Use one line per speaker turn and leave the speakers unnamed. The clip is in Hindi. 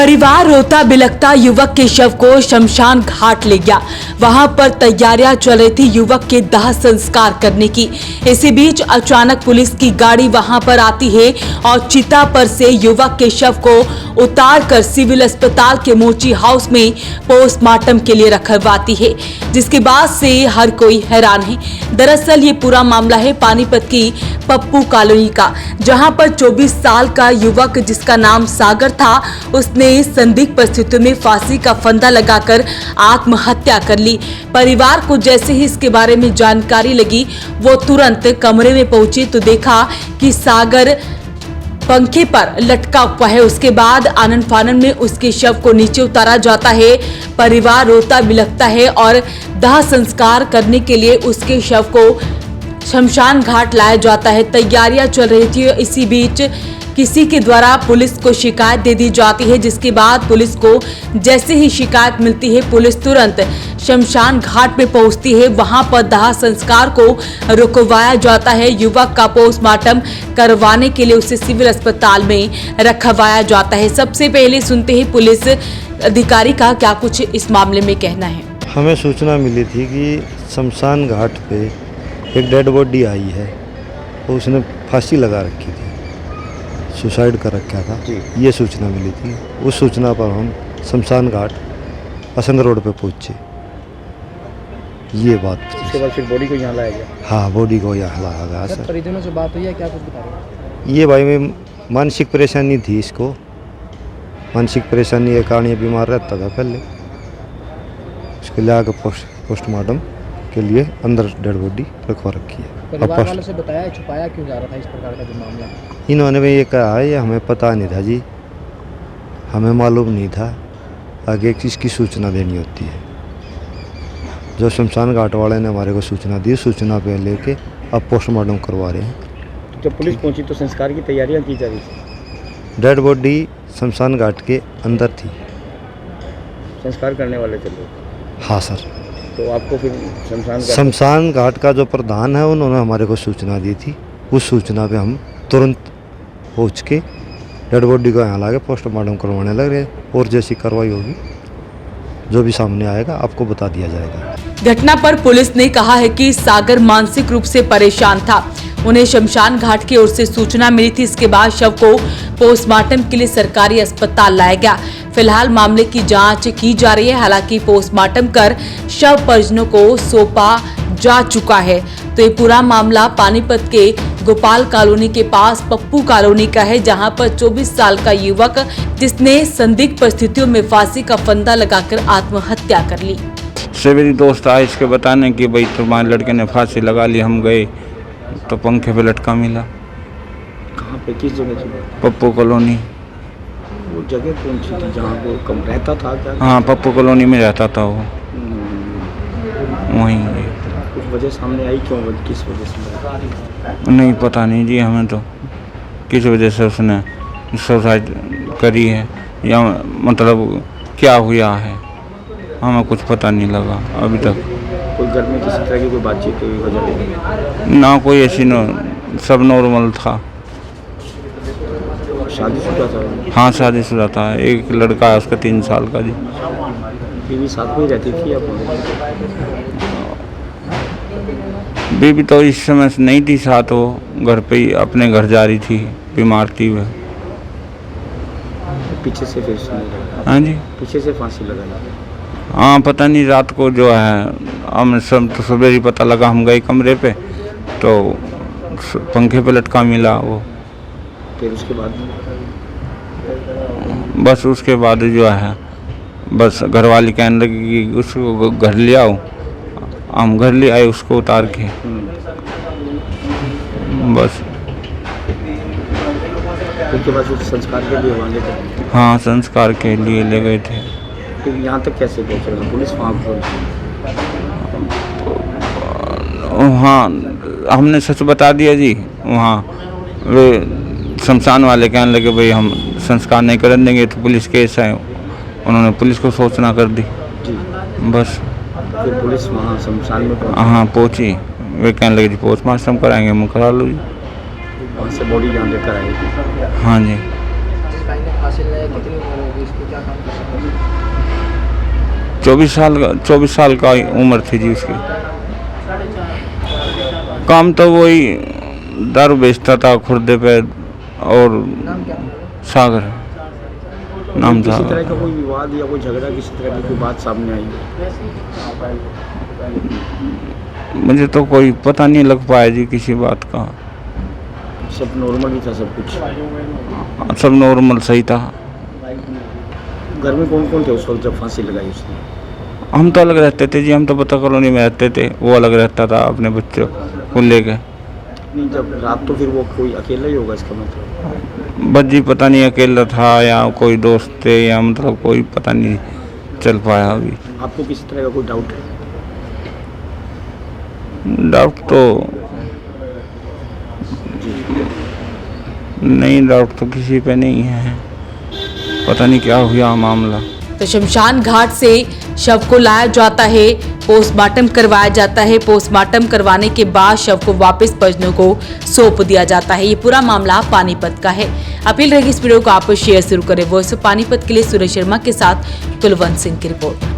परिवार रोता बिलखता युवक के शव को शमशान घाट ले गया। वहां पर तैयारियां चल रही थी युवक के दाह संस्कार करने की। इसी बीच अचानक पुलिस की गाड़ी वहां पर आती है और चिता पर से युवक के शव को उतारकर सिविल अस्पताल के मोची हाउस में पोस्टमार्टम के लिए रखवाती है, जिसके बाद से हर कोई हैरान है। दरअसल ये पूरा मामला है पानीपत की पप्पू कॉलोनी का, जहां पर 24 साल का युवक जिसका नाम सागर था, उसने संदिग्ध परिस्थितियों में फांसी का फंदा लगाकर आत्महत्या कर ली। परिवार को जैसे ही इसके बारे में जानकारी लगी, वो तुरंत कमरे में पहुंचे तो देखा कि सागर पंखे पर लटका हुआ है। उसके बाद आनन फानन में उसके शव को नीचे उतारा जाता है। परिवार रोता बिलखता है और दाह संस्कार करने के लिए उसके शव को शमशान घाट लाया जाता है। तैयारियां चल रही थी। इसी बीच किसी के द्वारा पुलिस को शिकायत दे दी जाती है, जिसके बाद पुलिस को जैसे ही शिकायत मिलती है, पुलिस तुरंत शमशान घाट में पहुंचती है। वहां पर दाह संस्कार को रुकवाया जाता है। युवक का पोस्टमार्टम करवाने के लिए उसे सिविल अस्पताल में रखवाया जाता है। सबसे पहले सुनते हैं पुलिस अधिकारी का क्या कुछ इस मामले में कहना है।
हमें सूचना मिली थी कि शमशान घाट पे एक डेड बॉडी आई है, तो उसने फांसी लगा रखी थी, सुसाइड कर रखा था। ये सूचना मिली थी। उस सूचना पर हम शमशान घाट असंग रोड पे पहुंचे। ये बात
उसके बाद फिर बॉडी को यहाँ लाया गया।
हाँ, बॉडी को यहाँ लाया गया सर।
परिजनों से बात हुई है, क्या कुछ बता रहे हैं?
ये भाई में मानसिक परेशानी थी इसको, मानसिक परेशानी के कारण ये बीमार रहता था पहले। उसके लिए आगे पोस्टमार्टम के लिए अंदर डेड बॉडी रखवा रखी है।
परिवार वालों से बताया, छुपाया क्यों जा रहा था इस प्रकार का जो मामला?
इन्होंने भी ये कहा है, ये हमें पता नहीं था जी, हमें मालूम नहीं था। आगे किसकी सूचना देनी होती है। जो शमशान घाट वाले ने हमारे को सूचना दी, सूचना पे लेके अब पोस्टमार्टम करवा रहे हैं।
जब पुलिस पहुंची तो संस्कार की तैयारियां की जा रही थी।
डेड बॉडी शमशान घाट के अंदर थी।
संस्कार करने वाले थे लोग?
हाँ सर।
तो आपको फिर
शमशान घाट का जो प्रधान है, उन्होंने हमारे को सूचना दी थी। उस सूचना पे हम तुरंत पहुंच के डेड बॉडी को यहाँ ला के पोस्टमार्टम करवाने लग रहे। और जैसी कार्रवाई होगी, जो भी सामने आएगा, आपको बता दिया जाएगा।
घटना पर पुलिस ने कहा है कि सागर मानसिक रूप से परेशान था। उन्हें शमशान घाट की ओर से सूचना मिली थी। इसके बाद शव को पोस्टमार्टम के लिए सरकारी अस्पताल लाया गया। फिलहाल मामले की जांच की जा रही है। हालांकि पोस्टमार्टम कर शव परिजनों को सौंपा जा चुका है। तो ये पूरा मामला पानीपत के गोपाल कॉलोनी के पास पप्पू कॉलोनी का है, जहां पर 24 साल का युवक जिसने संदिग्ध परिस्थितियों में फांसी का फंदा लगाकर आत्महत्या कर ली।
मेरी दोस्त आए इसके बताने कि भाई तुम्हारे लड़के ने फांसी लगा ली। हम गए तो पंखे पे लटका मिला।
कहाँ पे, किस जगह थी?
पप्पू कॉलोनी।
वो जगह कौन सी थी जहाँ वो कम रहता था क्या?
हाँ, पप्पू कॉलोनी में रहता था वो। वहीं
कुछ वजह सामने आई? क्यों, किस वजह से?
नहीं पता नहीं जी, हमें तो किस वजह से उसने सुसाइड करी है या मतलब क्या हुआ है, हमें कुछ पता नहीं लगा अभी तक।
कोई घर में किसी तरह की कोई बातचीत हुई वजह
ना कोई ऐसी सब नॉर्मल था।
शादीशुदा था?
हाँ, शादीशुदा था। एक लड़का है उसका 3 साल का जी।
बीवी साथ में रहती थी?
बीवी तो इस समय से नहीं थी साथ, वो घर पे ही अपने घर जा रही थी, बीमार थी वह।
पीछे से फिर?
हाँ जी,
पीछे से फांसी लगाई?
हाँ, पता नहीं रात को जो है, हम सब तो सवेरे पता लगा। हम गए कमरे पे तो पंखे पे लटका मिला वो।
फिर उसके बाद?
बस उसके बाद जो है, बस घरवाली कहने लगी कि उसको घर ले आओ। हम घर ले आए उसको उतार के। बस
उसके बाद संस्कार के लिए वहाँ ले गए?
हाँ, संस्कार के लिए ले गए थे।
फिर यहाँ तक कैसे पहुँचे? पुलिस वहाँ पहुँची?
हाँ, हमने सच बता दिया जी। वहाँ वे शमशान वाले कहने लगे भाई हम संस्कार नहीं कर देंगे तो पुलिस केस है। उन्होंने पुलिस को सूचना कर दी
जी।
बस।
फिर पुलिस वहाँ शमशान में पहुँची?
हाँ, पहुँची। वे कहने लगे जी पोस्टमार्टम कराएंगे। हम करा लो जी।
वहाँ से बॉडी यहाँ लेकर आएगी?
हाँ जी।
फांसी लगाई, कितनी उम्र होगी इसकी, क्या काम करता था?
24 साल का उम्र थी जी उसकी। काम तो वही दारू बेचता था खुर्दे पे, और
नाम क्या?
सागर नाम था।
किसी तरह का कोई विवाद या कोई झगड़ा, किसी तरह की कोई बात सामने आई?
मुझे तो कोई पता नहीं लग पाया जी किसी बात का।
सब नॉर्मल ही था सब कुछ?
सब नॉर्मल सही था।
घर में कौन कौन थे उस वक्त जब फांसी लगाई उसने?
हम तो अलग रहते थे जी, हम तो पता कॉलोनी में रहते थे, वो अलग रहता था अपने बच्चों को लेके।
नहीं, जब रात तो फिर वो कोई अकेला ही होगा इसका मतलब?
बस जी पता नहीं अकेला था या कोई दोस्त थे, या मतलब कोई पता नहीं चल पाया अभी।
आपको किसी तरह का कोई डाउट है?
डाउट तो नहीं, डाउट तो किसी पे नहीं है, पता नहीं क्या हुआ मामला।
तो शमशान घाट से शव को लाया जाता है, पोस्टमार्टम करवाया जाता है। पोस्टमार्टम करवाने के बाद शव को वापस परिजनों को सौंप दिया जाता है। ये पूरा मामला पानीपत का है। अपील रहेगी इस वीडियो को आप शेयर जरूर करें। वॉइस ऑफ पानीपत के लिए सुरेश शर्मा के साथ कुलवंत सिंह की रिपोर्ट।